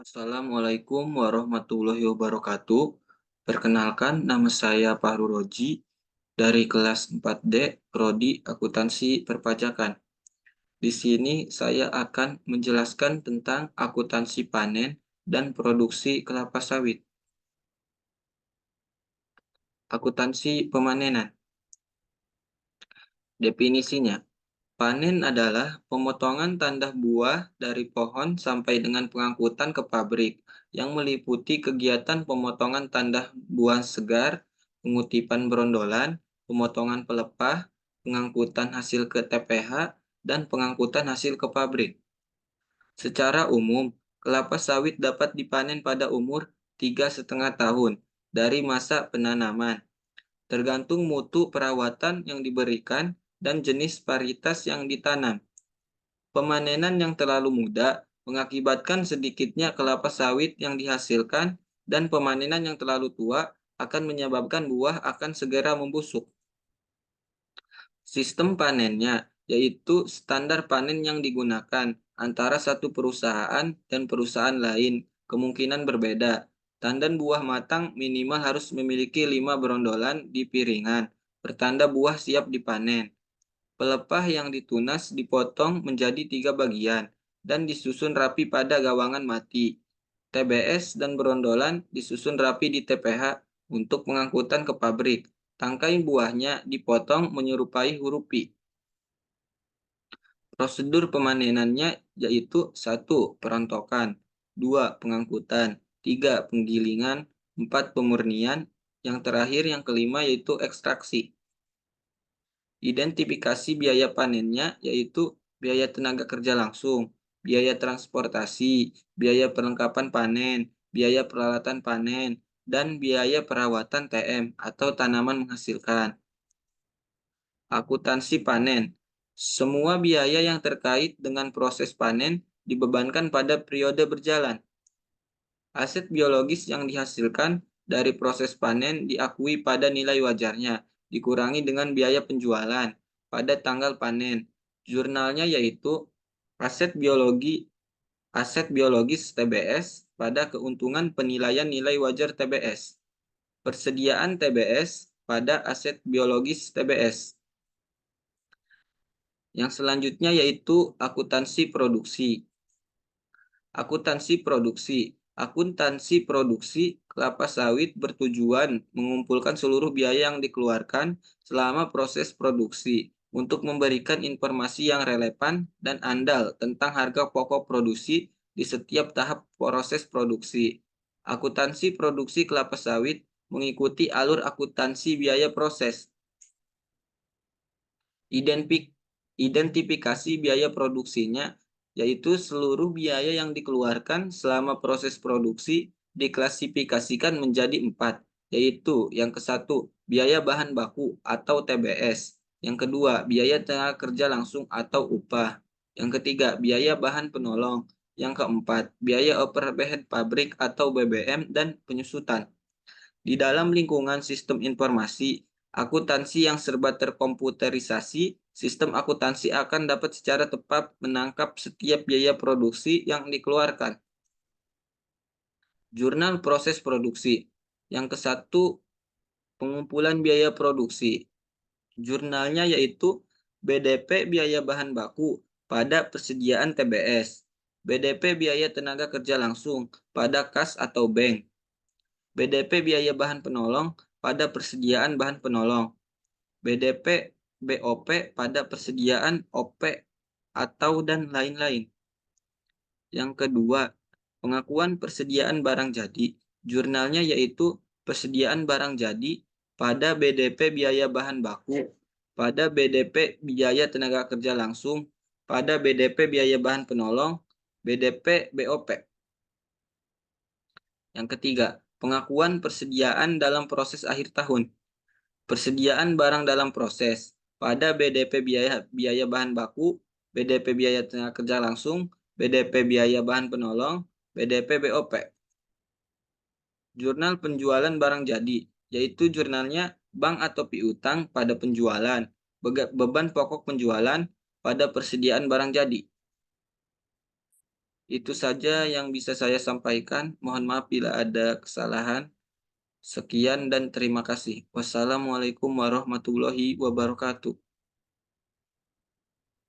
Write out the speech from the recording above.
Assalamualaikum warahmatullahi wabarakatuh. Perkenalkan, nama saya Fahru Roji dari kelas 4D, Prodi Akuntansi Perpajakan. Di sini saya akan menjelaskan tentang akuntansi panen dan produksi kelapa sawit. Akuntansi pemanenan. Definisinya, panen adalah pemotongan tandah buah dari pohon sampai dengan pengangkutan ke pabrik yang meliputi kegiatan pemotongan tandah buah segar, pengutipan berondolan, pemotongan pelepah, pengangkutan hasil ke TPH, dan pengangkutan hasil ke pabrik. Secara umum, kelapa sawit dapat dipanen pada umur 3,5 tahun dari masa penanaman, tergantung mutu perawatan yang diberikan dan jenis varietas yang ditanam. Pemanenan yang terlalu muda mengakibatkan sedikitnya kelapa sawit yang dihasilkan, dan pemanenan yang terlalu tua akan menyebabkan buah akan segera membusuk. Sistem panennya yaitu standar panen yang digunakan antara satu perusahaan dan perusahaan lain kemungkinan berbeda. Tandan buah matang minimal harus memiliki 5 berondolan di piringan, pertanda buah siap dipanen. Pelepah yang ditunas dipotong menjadi 3 bagian dan disusun rapi pada gawangan mati. TBS dan berondolan disusun rapi di TPH untuk pengangkutan ke pabrik. Tangkai buahnya dipotong menyerupai huruf P. Prosedur pemanenannya yaitu 1. Perontokan, 2. Pengangkutan, 3. Penggilingan, 4. Pemurnian, yang terakhir yang kelima yaitu ekstraksi. Identifikasi biaya panennya yaitu biaya tenaga kerja langsung, biaya transportasi, biaya perlengkapan panen, biaya peralatan panen, dan biaya perawatan TM atau tanaman menghasilkan. Akuntansi panen. Semua biaya yang terkait dengan proses panen dibebankan pada periode berjalan. Aset biologis yang dihasilkan dari proses panen diakui pada nilai wajarnya, dikurangi dengan biaya penjualan pada tanggal panen. Jurnalnya yaitu aset biologis TBS pada keuntungan penilaian nilai wajar TBS. Persediaan TBS pada aset biologis TBS. Yang selanjutnya yaitu akuntansi produksi. Akuntansi produksi. Akuntansi produksi kelapa sawit bertujuan mengumpulkan seluruh biaya yang dikeluarkan selama proses produksi untuk memberikan informasi yang relevan dan andal tentang harga pokok produksi di setiap tahap proses produksi. Akuntansi produksi kelapa sawit mengikuti alur akuntansi biaya proses. Identifikasi biaya produksinya yaitu seluruh biaya yang dikeluarkan selama proses produksi diklasifikasikan menjadi 4, yaitu yang ke-1 biaya bahan baku atau TBS, yang kedua biaya tenaga kerja langsung atau upah, yang ketiga biaya bahan penolong, yang keempat biaya overhead pabrik atau BBM dan penyusutan. Di dalam lingkungan sistem informasi akuntansi yang serba terkomputerisasi, sistem akuntansi akan dapat secara tepat menangkap setiap biaya produksi yang dikeluarkan. Jurnal proses produksi. Yang ke-1, pengumpulan biaya produksi. Jurnalnya yaitu BDP biaya bahan baku pada persediaan TBS, BDP biaya tenaga kerja langsung pada kas atau bank, BDP biaya bahan penolong pada persediaan bahan penolong, BDP BOP pada persediaan OP atau dan lain-lain. Yang kedua, pengakuan persediaan barang jadi. Jurnalnya yaitu persediaan barang jadi pada BDP biaya bahan baku, pada BDP biaya tenaga kerja langsung, pada BDP biaya bahan penolong, BDP BOP. Yang ketiga, pengakuan persediaan dalam proses akhir tahun. Persediaan barang dalam proses pada BDP biaya bahan baku, BDP biaya tenaga kerja langsung, BDP biaya bahan penolong, BDP BOP. Jurnal penjualan barang jadi, yaitu jurnalnya bank atau piutang pada penjualan, beban pokok penjualan pada persediaan barang jadi. Itu saja yang bisa saya sampaikan. Mohon maaf bila ada kesalahan. Sekian dan terima kasih. Wassalamualaikum warahmatullahi wabarakatuh.